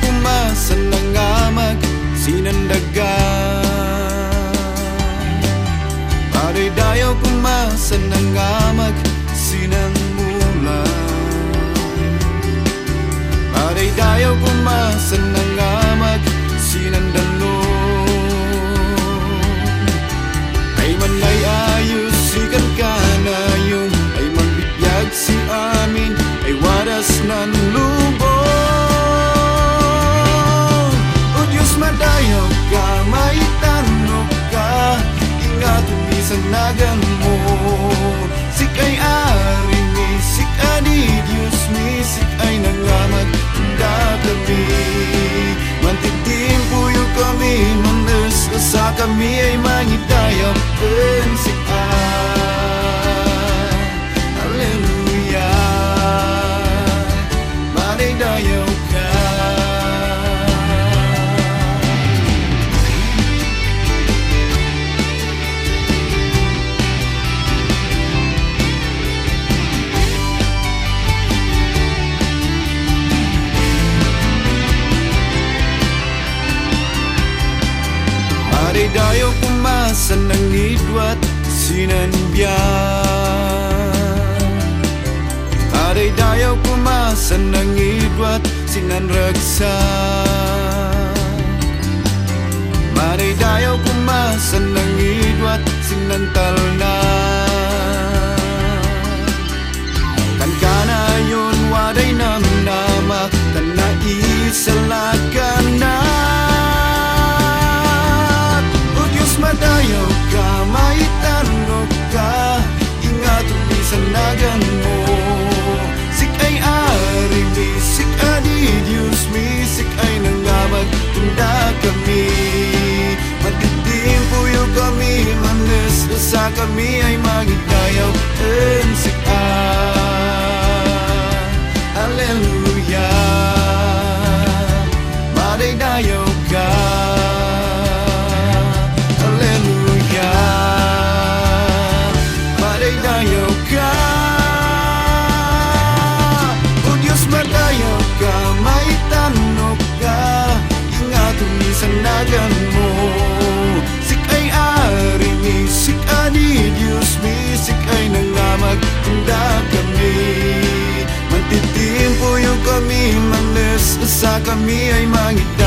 kumasan nangamag sinandaga. Dayo kumasan nangamag sinanmula. Dayo kumasan nangamag sinandalo. Ay manay ayos sikan ka na yung ay magbiyag si amin ay waras nan lubong. O Diyos madayaw ka, may tanong ka, ingat sanagan mo. Sikay ari mi, sikay di Diyos mi, sikay nangamag handa kami. Mantitimpuyo kami, manas sa kami ay mangidayaw pen sikay. Hallelujah, manaydayaw ka. Dayo kumasan ng idwat sinanbiyan. Dayo kumasan ng idwat sinanragsa. Dayo kumasan ng idwat sinantalna. Kankana yun waday namnama kana isalakan na. Madayaw ka, may tanong ka, ingat sanagan mo. Sikay ari mi, sikay di Diyos mi, sikay nangamag tunda kami. Magtitimpuyo kami, manas sa kami ay magidayaw en sikay. Hallelujah, madaydayaw ka. Sanagan mo, sikay ari mi, sikay di Diyos mi, sikay nangamag handa kami. Mantitimpuyo kami, manas sa kami ay mangita.